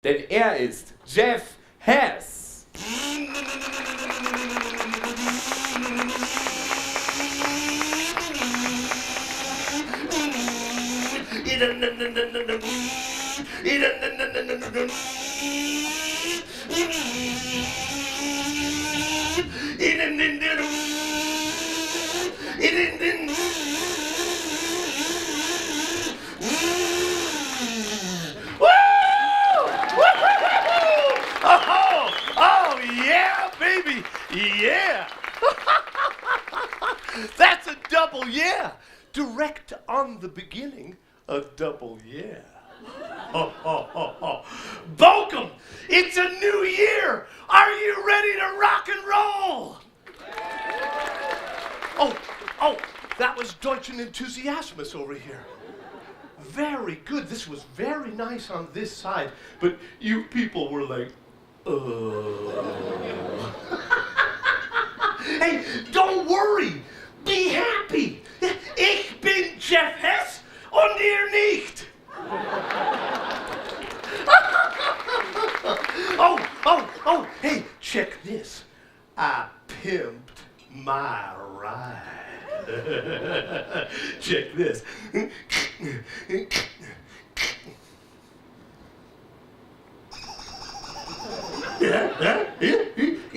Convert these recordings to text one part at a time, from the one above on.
Denn er ist Jeff Hess. Oh, yeah, baby, yeah. That's a double yeah. Direct on the beginning, a double yeah. Bokum, it's a new year. Are you ready to rock and roll? Oh, that was Deutschen Enthusiasmus over here. Very good. This was very nice on this side, but you people were like, Hey, don't worry. Be happy. Ich bin Jeff Hess und ihr nicht. Hey, check this. I pimped my ride. Check this.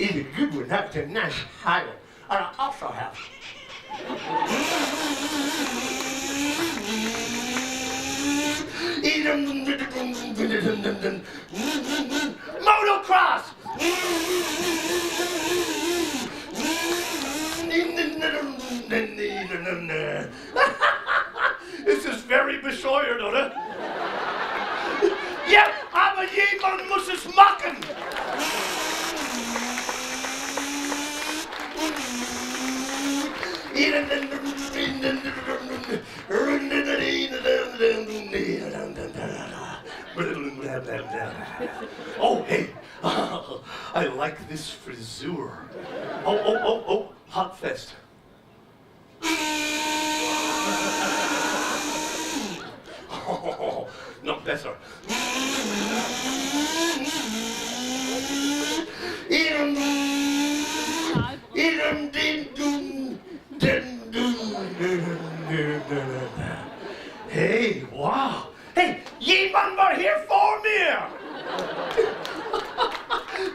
It's a good one. That's a nice highlight. And I also have motocross. This is very bescheuert, oder? Ja, aber jemand muss es machen. Oh, hey, I like this frisur. Oh, hot fest. Oh, noch besser. Hey, wow. Hey, jemand war hier vor mir.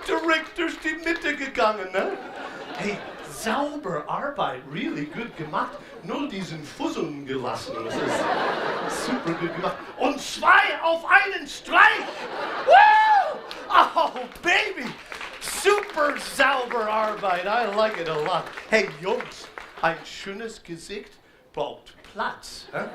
Direkt durch die Mitte gegangen, ne? Hey, sauber Arbeit, really good gemacht. Nur diesen Fusseln gelassen. Das ist super gut gemacht. Und 2 auf einen Streich. Woo! Oh, baby. Super sauber Arbeit. I like it a lot. Hey, Jungs, ein schönes Gesicht braucht Platz. Huh?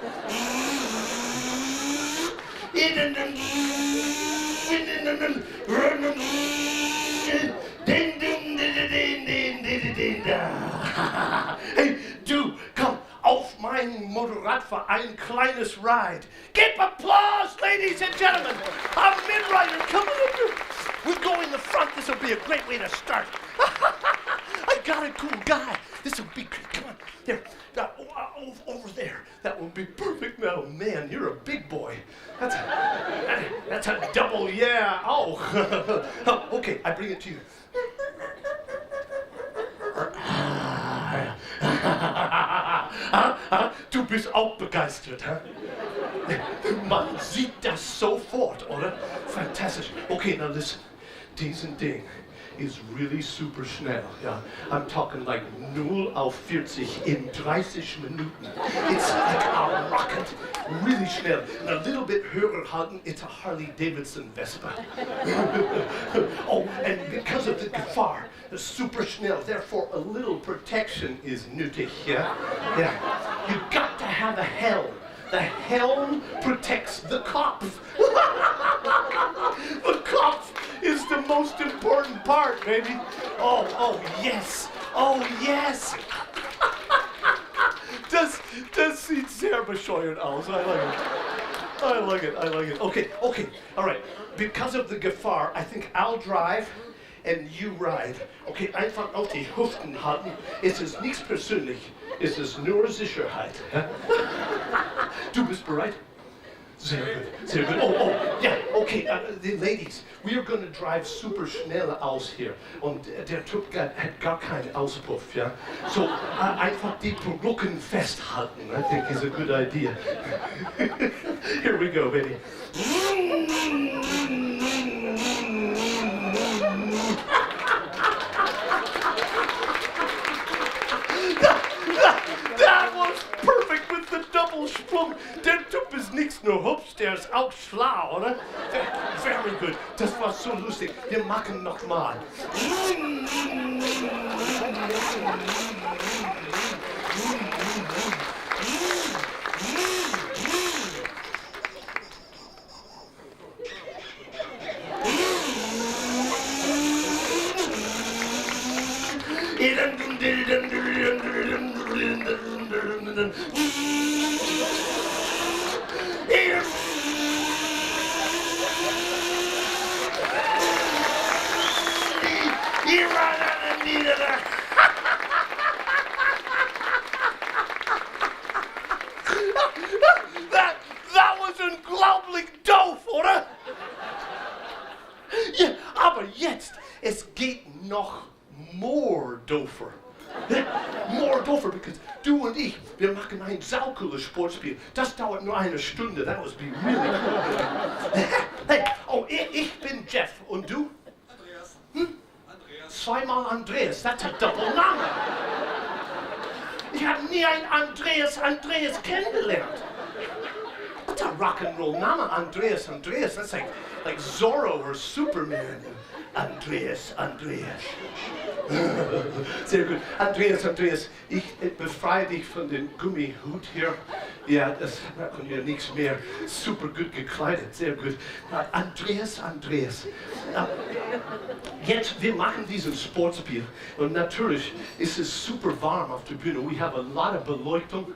Hey, du, komm auf mein Motorrad für ein kleines Ride. Give applause, ladies and gentlemen. I'm mid-rider coming up here. We'll go in the front. This will be a great way to start. I got a cool guy. This will be great. Come on. There. Over there. That will be perfect now. Man, you're a big boy. That's a double yeah. Oh. Okay, I bring it to you. Du bist auch begeistert, hä? Man sieht das sofort, oder? Fantastisch. Okay, now listen. Diesen Ding is really super schnell, yeah? I'm talking like 0 auf 40 in 30 Minuten. It's like a rocket, really schnell. And a little bit höher halten, it's a Harley-Davidson Vespa. Oh, and because of the Gefahr, it's super schnell, therefore a little protection is nötig, yeah? Yeah. You've got to have a helm. The helm protects the Kopf. The Kopf is the most important part, baby. Oh, yes. Oh, yes. Das sieht sehr bescheuert aus. I like it. Okay. All right. Because of the Gefahr, I think I'll drive and you ride. Okay, einfach auf die Hüften halten. Es ist nichts persönlich. Es ist nur Sicherheit. Du bist bereit? Sehr gut, sehr gut. Oh, ja, okay, die Ladies, we are going to drive super schnell aus hier. Und der Typ hat gar keinen Auspuff, ja. So, einfach die Perücken festhalten. I think is a good idea. Here we go, baby. That was perfect with the double sprung. Der Typ ist nichts nur hübsch, der ist auch schlau, oder? Very good. Das war so lustig. Wir machen nochmal. That was unglaublich doof, oder? Ja, aber jetzt, es geht noch more doofer. More doofer, because du und ich, wir machen ein saucooles Sportspiel. Das dauert nur eine Stunde. That would be really cool. Hey, oh, ich bin Jeff. Und du? Andreas. Andreas. Zweimal Andreas. That's a double name. Ich habe nie einen Andreas kennengelernt. That's a rock and roll name, Andreas. That's like Zorro or Superman. Andreas. Sehr gut. Andreas, ich befreie dich von dem Gummihut hier. Ja, das machen wir nichts mehr. Super gut gekleidet, sehr gut. Andreas. Jetzt, wir machen diesen Sportspiel. Und natürlich ist es super warm auf der Bühne. We have a lot of Beleuchtung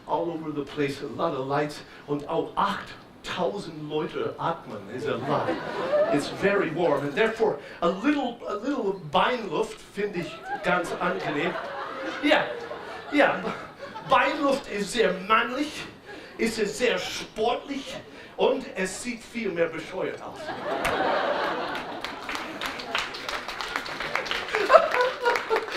all over the place, a lot of lights. Und auch 8,000 Leute atmen is a lot. It's very warm, and therefore a little Beinluft finde ich ganz angenehm. Ja, Beinluft ist sehr männlich, ist es sehr sportlich und es sieht viel mehr bescheuert aus.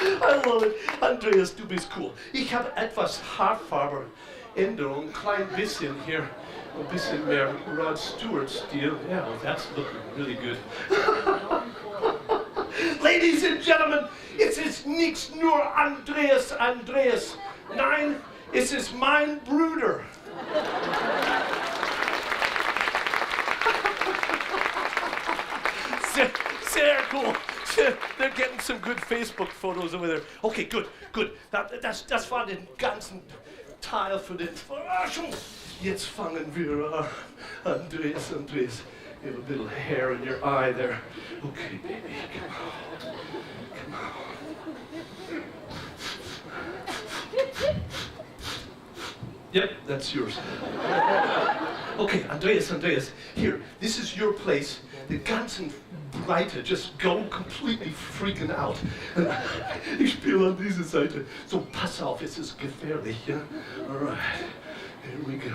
I love it. Andreas, du bist cool. Ich habe etwas Haarfarbe-Änderung, ein klein bisschen hier. A bisschen mehr Rod Stewart-Stil. Yeah, well, that's looking really good. Ladies and gentlemen, es ist nicht nur Andreas. Nein, es ist mein Bruder. Sehr cool. They're getting some good Facebook photos over there. Okay, good. Das war den ganzen Teil für den Verarschung. Jetzt fangen wir an. Andreas, you have a little hair in your eye there. Okay, baby, come on. Yep, that's yours. Okay, Andreas, here, this is your place. The ganzen Breite, just go completely freaking out. Ich spiele an dieser Seite. So, pass auf, es ist gefährlich, ja? All right. Here we go.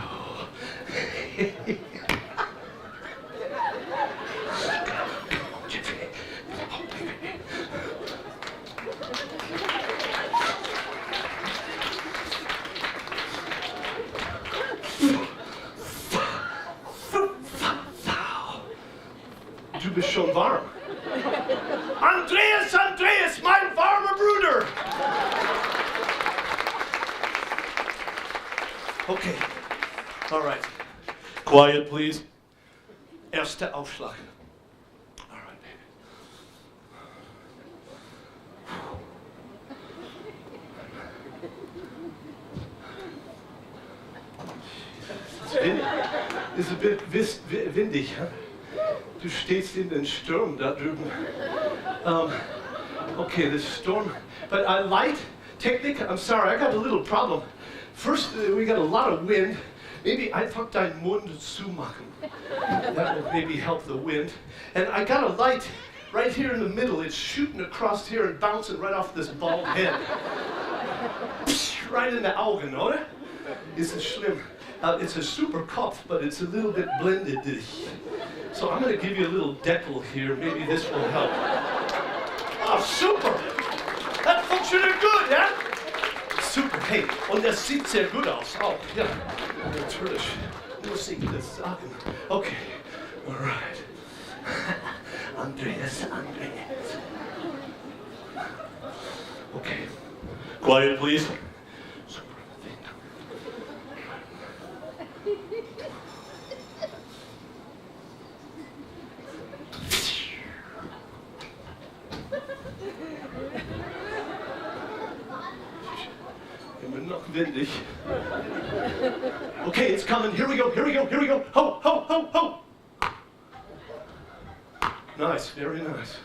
Du bist schon warm. Andreas, mein warmer Bruder. Okay, all right. Quiet, please. Erster Aufschlag. All right, baby. It's a bit windig, huh? Du stehst in den Sturm da drüben. Okay, the storm. But light technique, I'm sorry, I got a little problem. First, we got a lot of wind. Maybe einfach deinen Mund zumachen. That will maybe help the wind. And I got a light right here in the middle. It's shooting across here and bouncing right off this bald head. Right in the Augen, oder? It's a schlimm. It's a super Kopf, but it's a little bit blended. So I'm going to give you a little Deckel here. Maybe this will help. Oh, super! Das funktioniert gut, ja? Super. Hey, und das sieht sehr gut aus. Oh, ja. Natürlich. Muss ich das sagen. Okay. All right. Andreas. Okay. Quiet, please. Immer noch windig. Okay, it's coming. Here we go. Ho, ho, ho, ho. Nice, very nice.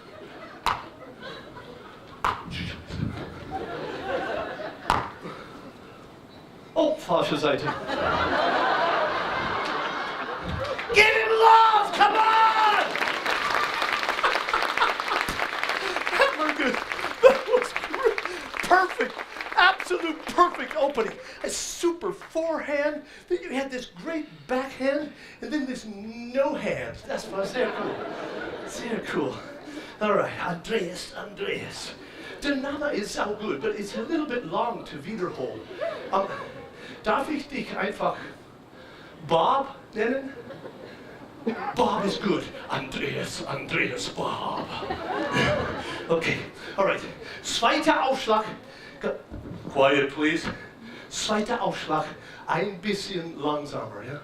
Oh, falsche Seite. Give him love, come on! That was good. That was great. Perfect, absolute perfect opening. A super forehand, then you had this great backhand, and then this no hand. That's very cool. Sehr cool. All right, Andreas. Der Name ist auch gut, but it's a little bit long to wiederholen. Darf ich dich einfach Bob nennen? Bob is good. Andreas, Bob. Okay, all right. Zweiter Aufschlag. Quiet, please. Zweiter Aufschlag. Ein bisschen langsamer, ja?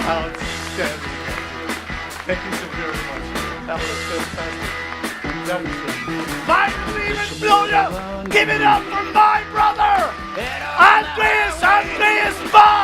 Outstanding. Thank you so very much. That was fantastic. That was it. My Explosion! Give it up for my brother! Andreas Pong!